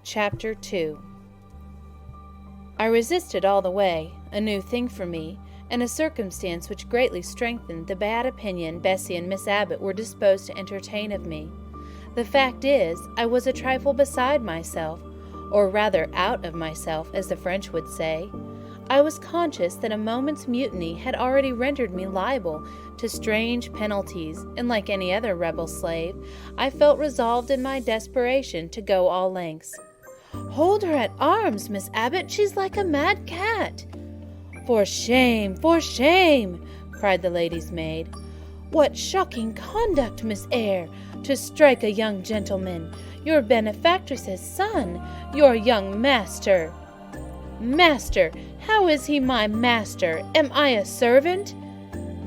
Chapter 2. I resisted all the way, a new thing for me, and a circumstance which greatly strengthened the bad opinion Bessie and Miss Abbott were disposed to entertain of me. The fact is, I was a trifle beside myself, or rather out of myself, as the French would say. I was conscious that a moment's mutiny had already rendered me liable to strange penalties, and like any other rebel slave, I felt resolved in my desperation to go all lengths. "Hold her at arms, Miss Abbott, she's like a mad cat." For shame, cried the lady's maid. "What shocking conduct, Miss Eyre, to strike a young gentleman, your benefactress's son, your young master." "Master? How is he my master? Am I a servant?"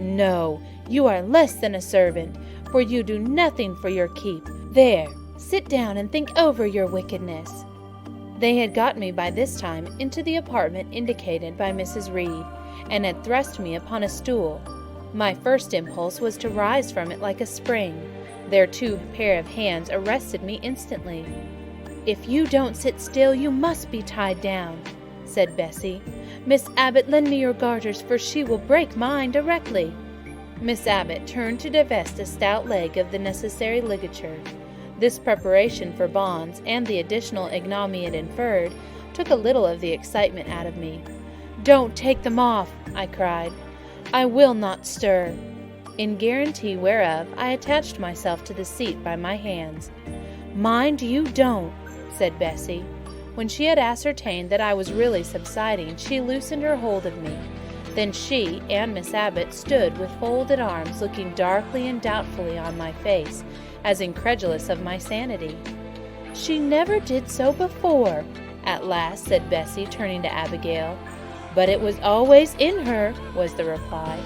"No, you are less than a servant, for you do nothing for your keep. There, sit down and think over your wickedness." They had got me by this time into the apartment indicated by Mrs. Reed, and had thrust me upon a stool. My first impulse was to rise from it like a spring. Their two pair of hands arrested me instantly. "If you don't sit still, you must be tied down," said Bessie. "Miss Abbott, lend me your garters, for she will break mine directly." Miss Abbott turned to divest a stout leg of the necessary ligature. This preparation for bonds, and the additional ignominy it inferred, took a little of the excitement out of me. "Don't take them off," I cried. "I will not stir," in guarantee whereof I attached myself to the seat by my hands. "Mind you don't," said Bessie. When she had ascertained that I was really subsiding, she loosened her hold of me. Then she and Miss Abbott stood with folded arms, looking darkly and doubtfully on my face, as incredulous of my sanity. "She never did so before," at last said Bessie, turning to Abigail. "But it was always in her," was the reply.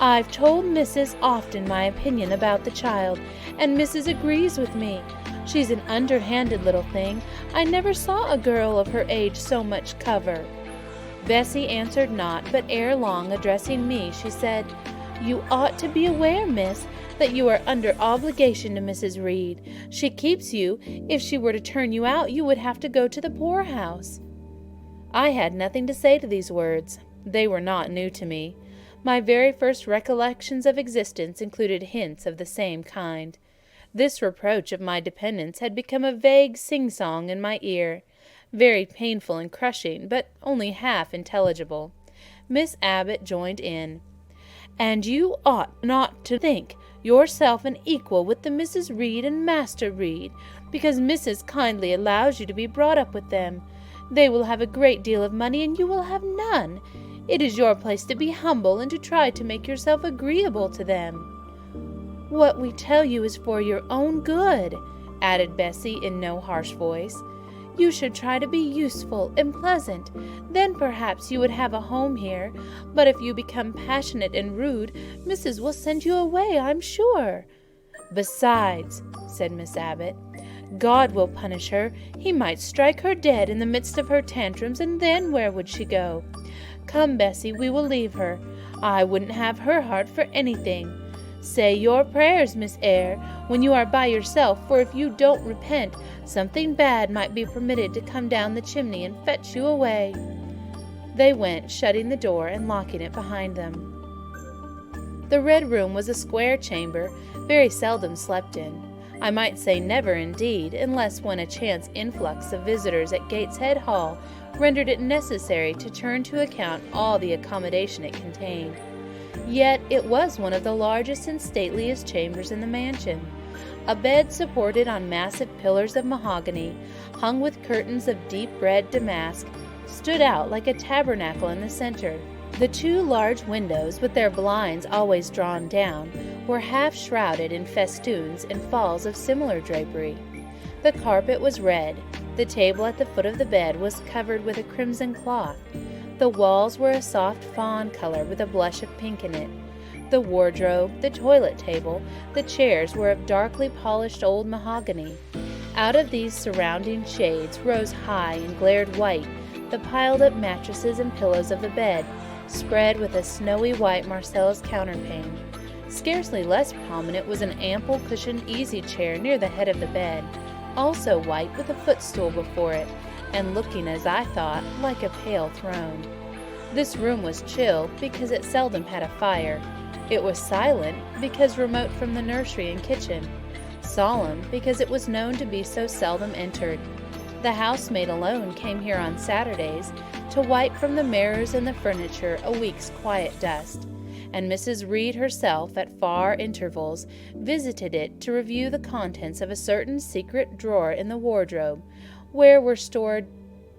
"I've told Mrs. often my opinion about the child, and Mrs. agrees with me. She's an underhanded little thing. I never saw a girl of her age so much cover." Bessie answered not, but ere long, addressing me, she said, "You ought to be aware, miss, that you are under obligation to Mrs. Reed. She keeps you. If she were to turn you out, you would have to go to the poorhouse." I had nothing to say to these words. They were not new to me. My very first recollections of existence included hints of the same kind. This reproach of my dependence had become a vague sing-song in my ear, very painful and crushing, but only half intelligible. Miss Abbott joined in. "And you ought not to think yourself an equal with the Mrs. Reed and Master Reed, because Mrs. kindly allows you to be brought up with them. They will have a great deal of money, and you will have none. It is your place to be humble, and to try to make yourself agreeable to them." "What we tell you is for your own good," added Bessie in no harsh voice. "You should try to be useful and pleasant. Then perhaps you would have a home here. But if you become passionate and rude, Mrs. will send you away, I'm sure." "Besides," said Miss Abbott, "God will punish her. He might strike her dead in the midst of her tantrums, and then where would she go? Come, Bessie, we will leave her. I wouldn't have her heart for anything. Say your prayers, Miss Eyre, when you are by yourself, for if you don't repent, something bad might be permitted to come down the chimney and fetch you away." They went, shutting the door and locking it behind them. The Red Room was a square chamber, very seldom slept in. I might say never indeed, unless when a chance influx of visitors at Gateshead Hall rendered it necessary to turn to account all the accommodation it contained. Yet it was one of the largest and stateliest chambers in the mansion. A bed supported on massive pillars of mahogany, hung with curtains of deep red damask, stood out like a tabernacle in the center. The two large windows, with their blinds always drawn down, were half shrouded in festoons and falls of similar drapery. The carpet was red. The table at the foot of the bed was covered with a crimson cloth. The walls were a soft fawn color with a blush of pink in it. The wardrobe, the toilet table, the chairs were of darkly polished old mahogany. Out of these surrounding shades rose high and glared white the piled-up mattresses and pillows of the bed, spread with a snowy white Marcellus counterpane. Scarcely less prominent was an ample cushioned easy chair near the head of the bed, also white with a footstool before it, and looking, as I thought, like a pale throne. This room was chill because it seldom had a fire. It was silent because remote from the nursery and kitchen. Solemn because it was known to be so seldom entered. The housemaid alone came here on Saturdays to wipe from the mirrors and the furniture a week's quiet dust, and Mrs. Reed herself at far intervals visited it to review the contents of a certain secret drawer in the wardrobe, where were stored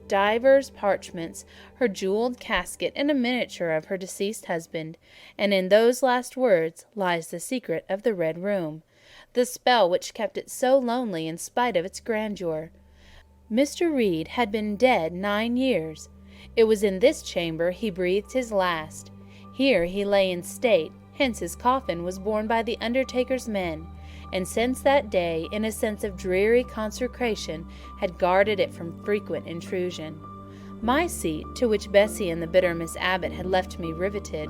divers parchments, her jeweled casket, and a miniature of her deceased husband, and in those last words lies the secret of the Red Room, the spell which kept it so lonely in spite of its grandeur. Mr. Reed had been dead 9 years. It was in this chamber he breathed his last. Here he lay in state, hence his coffin was borne by the undertaker's men, and since that day, in a sense of dreary consecration, had guarded it from frequent intrusion. My seat, to which Bessie and the bitter Miss Abbott had left me riveted,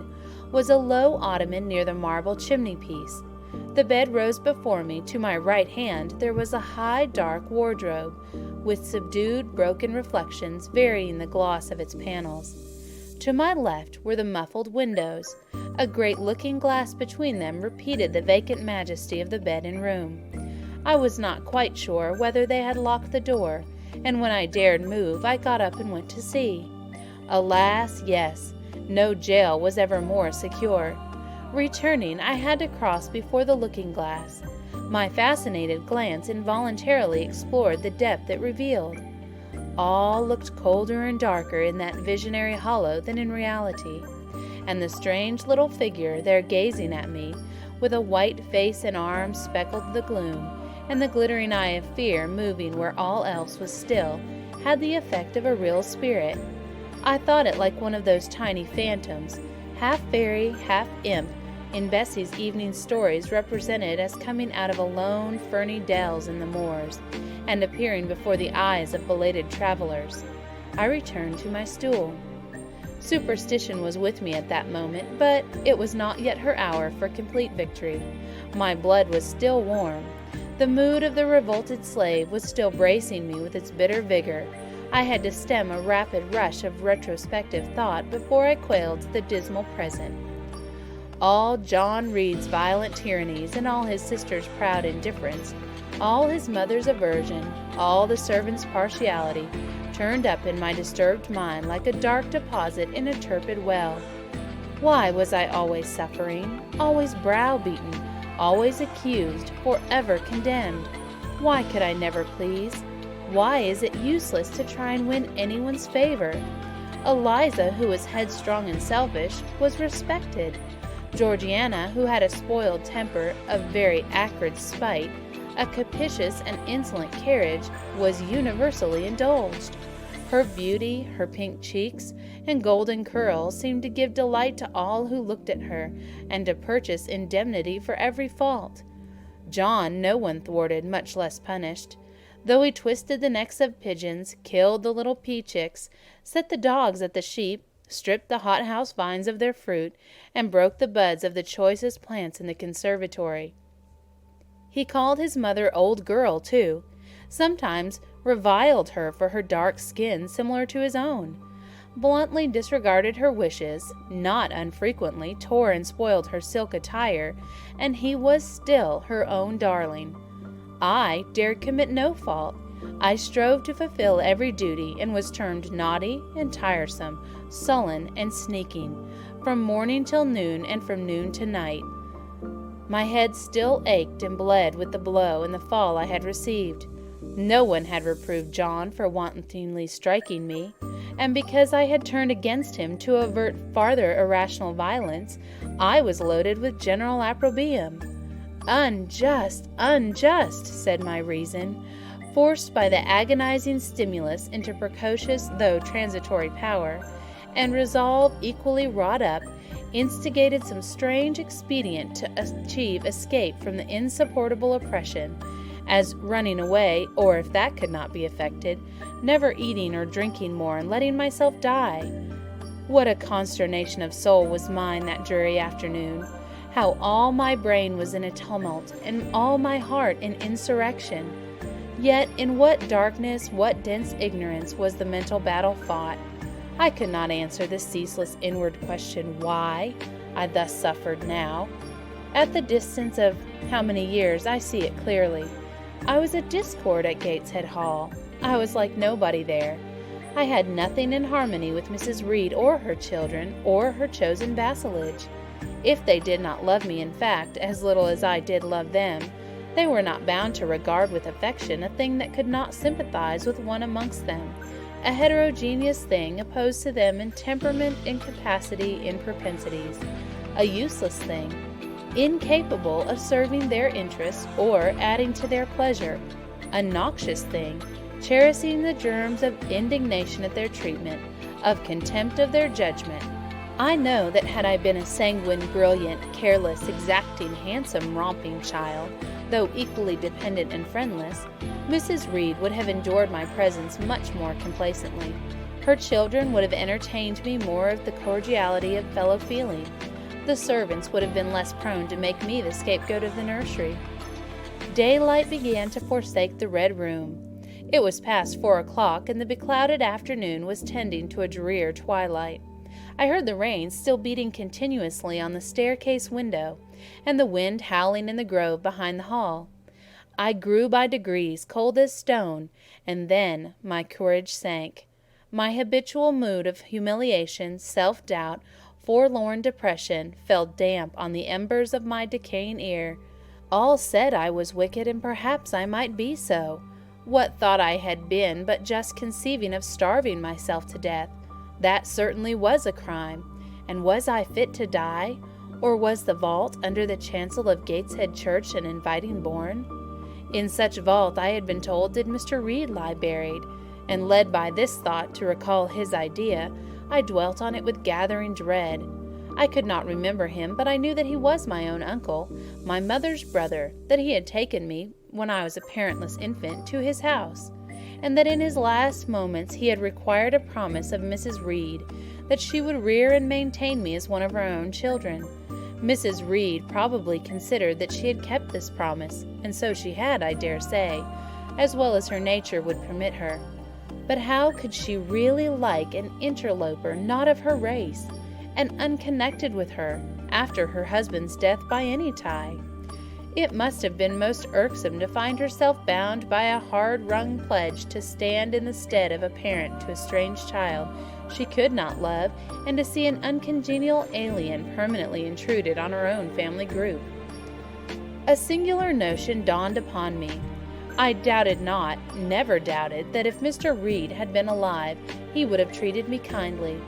was a low ottoman near the marble chimney-piece. The bed rose before me. To my right hand there was a high, dark wardrobe, with subdued, broken reflections varying the gloss of its panels. To my left were the muffled windows. A great looking-glass between them repeated the vacant majesty of the bed and room. I was not quite sure whether they had locked the door, and when I dared move, I got up and went to see. Alas, yes, no jail was ever more secure. Returning, I had to cross before the looking-glass. My fascinated glance involuntarily explored the depth it revealed. All looked colder and darker in that visionary hollow than in reality, and the strange little figure there gazing at me, with a white face and arms speckled the gloom, and the glittering eye of fear moving where all else was still, had the effect of a real spirit. I thought it like one of those tiny phantoms, half fairy, half imp, in Bessie's evening stories represented as coming out of alone, ferny dells in the moors, and appearing before the eyes of belated travelers. I returned to my stool. Superstition was with me at that moment, but it was not yet her hour for complete victory. My blood was still warm. The mood of the revolted slave was still bracing me with its bitter vigor. I had to stem a rapid rush of retrospective thought before I quailed to the dismal present. All John Reed's violent tyrannies and all his sister's proud indifference, all his mother's aversion, all the servants' partiality, turned up in my disturbed mind like a dark deposit in a turbid well. Why was I always suffering, always browbeaten, always accused, forever condemned? Why could I never please? Why is it useless to try and win anyone's favor? Eliza, who was headstrong and selfish, was respected. Georgiana, who had a spoiled temper, a very acrid spite, a capricious and insolent carriage, was universally indulged. Her beauty, her pink cheeks, and golden curls seemed to give delight to all who looked at her, and to purchase indemnity for every fault. John no one thwarted, much less punished. Though he twisted the necks of pigeons, killed the little pea-chicks, set the dogs at the sheep, stripped the hothouse vines of their fruit, and broke the buds of the choicest plants in the conservatory. He called his mother old girl, too, sometimes reviled her for her dark skin similar to his own, bluntly disregarded her wishes, not unfrequently tore and spoiled her silk attire, and he was still her own darling. I dared commit no fault. I strove to fulfill every duty, and was termed naughty and tiresome, sullen and sneaking, from morning till noon and from noon to night. My head still ached and bled with the blow and the fall I had received. No one had reproved John for wantonly striking me, and because I had turned against him to avert farther irrational violence, I was loaded with general opprobrium. Unjust, unjust, said my reason, forced by the agonizing stimulus into precocious though transitory power, and resolve equally wrought up, instigated some strange expedient to achieve escape from the insupportable oppression, as running away, or if that could not be effected, never eating or drinking more and letting myself die. What a consternation of soul was mine that dreary afternoon! How all my brain was in a tumult, and all my heart in insurrection! Yet in what darkness, what dense ignorance was the mental battle fought? I could not answer the ceaseless inward question why I thus suffered now. At the distance of how many years, I see it clearly. I was a discord at Gateshead Hall. I was like nobody there. I had nothing in harmony with Mrs. Reed or her children, or her chosen vassalage. If they did not love me, in fact, as little as I did love them, they were not bound to regard with affection a thing that could not sympathize with one amongst them, a heterogeneous thing opposed to them in temperament, in capacity, in propensities, a useless thing, incapable of serving their interests or adding to their pleasure, a noxious thing, cherishing the germs of indignation at their treatment, of contempt of their judgment. I know that had I been a sanguine, brilliant, careless, exacting, handsome, romping child, though equally dependent and friendless, Mrs. Reed would have endured my presence much more complacently. Her children would have entertained me more of the cordiality of fellow feeling. The servants would have been less prone to make me the scapegoat of the nursery. Daylight began to forsake the red room. It was past 4 o'clock, and the beclouded afternoon was tending to a drear twilight. I heard the rain still beating continuously on the staircase window, and the wind howling in the grove behind the hall. I grew by degrees cold as stone, and then my courage sank. My habitual mood of humiliation, self-doubt, forlorn depression fell damp on the embers of my decaying ear. All said I was wicked, and perhaps I might be so. What thought I had been but just conceiving of starving myself to death? That certainly was a crime. And was I fit to die? Or was the vault under the chancel of Gateshead Church an inviting bourne? In such vault, I had been told, did Mr. Reed lie buried, and led by this thought to recall his idea, I dwelt on it with gathering dread. I could not remember him, but I knew that he was my own uncle, my mother's brother, that he had taken me, when I was a parentless infant, to his house, and that in his last moments he had required a promise of Mrs. Reed, that she would rear and maintain me as one of her own children. Mrs. Reed probably considered that she had kept this promise, and so she had, I dare say, as well as her nature would permit her. But how could she really like an interloper not of her race, and unconnected with her, after her husband's death by any tie? It must have been most irksome to find herself bound by a hard-wrung pledge to stand in the stead of a parent to a strange child she could not love, and to see an uncongenial alien permanently intruded on her own family group. A singular notion dawned upon me. I doubted not, never doubted, that if Mr. Reed had been alive, he would have treated me kindly.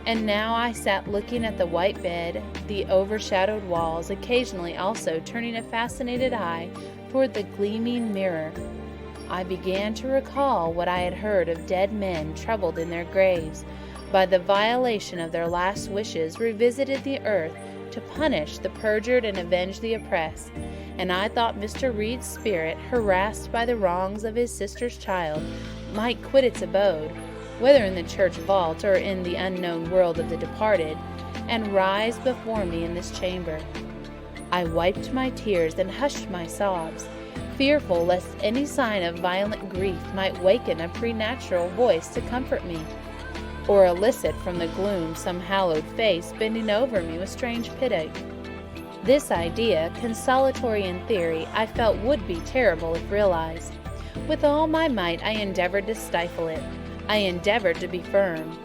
And now I sat looking at the white bed, the overshadowed walls, occasionally also turning a fascinated eye toward the gleaming mirror. I began to recall what I had heard of dead men troubled in their graves, by the violation of their last wishes, revisited the earth to punish the perjured and avenge the oppressed, and I thought Mr. Reed's spirit, harassed by the wrongs of his sister's child, might quit its abode, whether in the church vault or in the unknown world of the departed, and rise before me in this chamber. I wiped my tears and hushed my sobs, fearful lest any sign of violent grief might waken a preternatural voice to comfort me, or elicit from the gloom some hallowed face bending over me with strange pity. This idea, consolatory in theory, I felt would be terrible if realized. With all my might I endeavored to stifle it. I endeavored to be firm.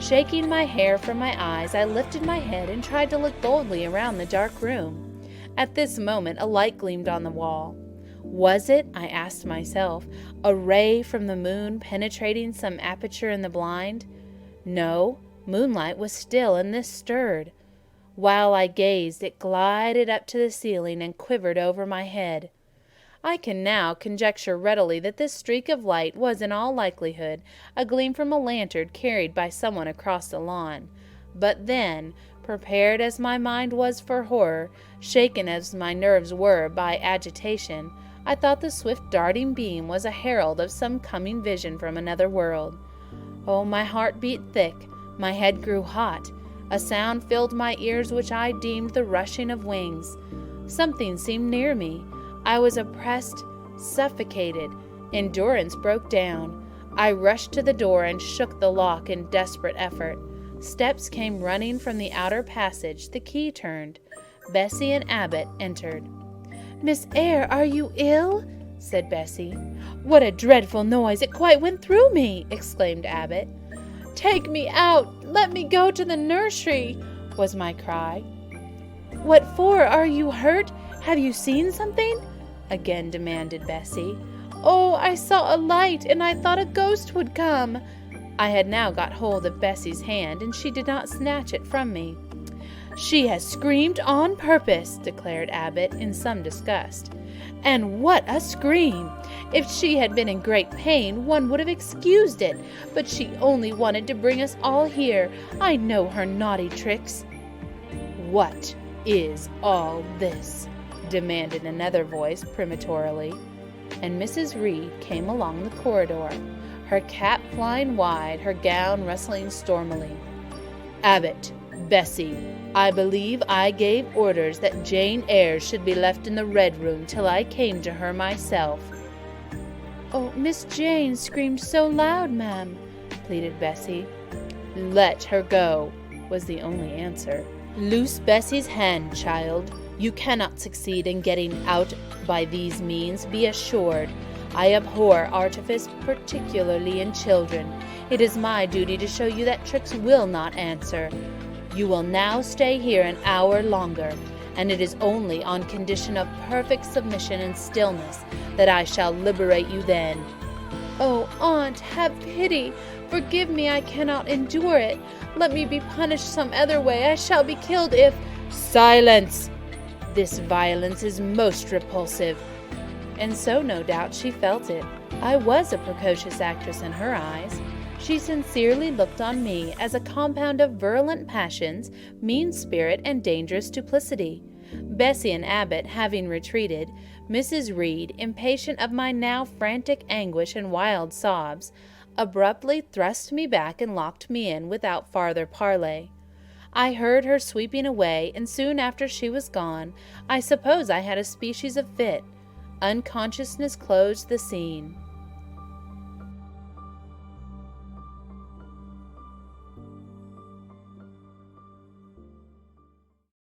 Shaking my hair from my eyes, I lifted my head and tried to look boldly around the dark room. At this moment a light gleamed on the wall. Was it, I asked myself, a ray from the moon penetrating some aperture in the blind? No, moonlight was still, and this stirred. While I gazed, it glided up to the ceiling and quivered over my head. I can now conjecture readily that this streak of light was in all likelihood a gleam from a lantern carried by someone across the lawn. But then, prepared as my mind was for horror, shaken as my nerves were by agitation, I thought the swift darting beam was a herald of some coming vision from another world. Oh, my heart beat thick, my head grew hot. A sound filled my ears which I deemed the rushing of wings. Something seemed near me. I was oppressed, suffocated, Endurance broke down. I rushed to the door and shook the lock in desperate effort. Steps came running from the outer passage. The key turned. Bessie and Abbott entered. "Miss Eyre, are you ill?" said Bessie. "What a dreadful noise! It quite went through me!" exclaimed Abbott. "Take me out! Let me go to the nursery!" was my cry. "What for? Are you hurt? Have you seen something?" again demanded Bessie. "Oh, I saw a light, and I thought a ghost would come." I had now got hold of Bessie's hand, and she did not snatch it from me. "She has screamed on purpose," declared Abbott in some disgust. "And what a scream! If she had been in great pain, one would have excused it, but she only wanted to bring us all here. I know her naughty tricks." "What is all this?" demanded another voice peremptorily, and Mrs. Reed came along the corridor, her cap flying wide, her gown rustling stormily. "Abbott, Bessie, I believe I gave orders that Jane Eyre should be left in the Red Room till I came to her myself." "Oh, Miss Jane screamed so loud, ma'am," pleaded Bessie. "Let her go," was the only answer. "Loose Bessie's hand, child. You cannot succeed in getting out by these means, be assured. I abhor artifice, particularly in children. It is my duty to show you that tricks will not answer. You will now stay here an hour longer, and it is only on condition of perfect submission and stillness that I shall liberate you then." "Oh, Aunt, have pity! Forgive me, I cannot endure it. Let me be punished some other way. I shall be killed if—" "Silence! This violence is most repulsive." And so, no doubt, she felt it. I was a precocious actress in her eyes. She sincerely looked on me as a compound of virulent passions, mean spirit, and dangerous duplicity. Bessie and Abbott having retreated, Mrs. Reed, impatient of my now frantic anguish and wild sobs, abruptly thrust me back and locked me in without farther parley. I heard her sweeping away, and soon after she was gone, I suppose I had a species of fit. Unconsciousness closed the scene.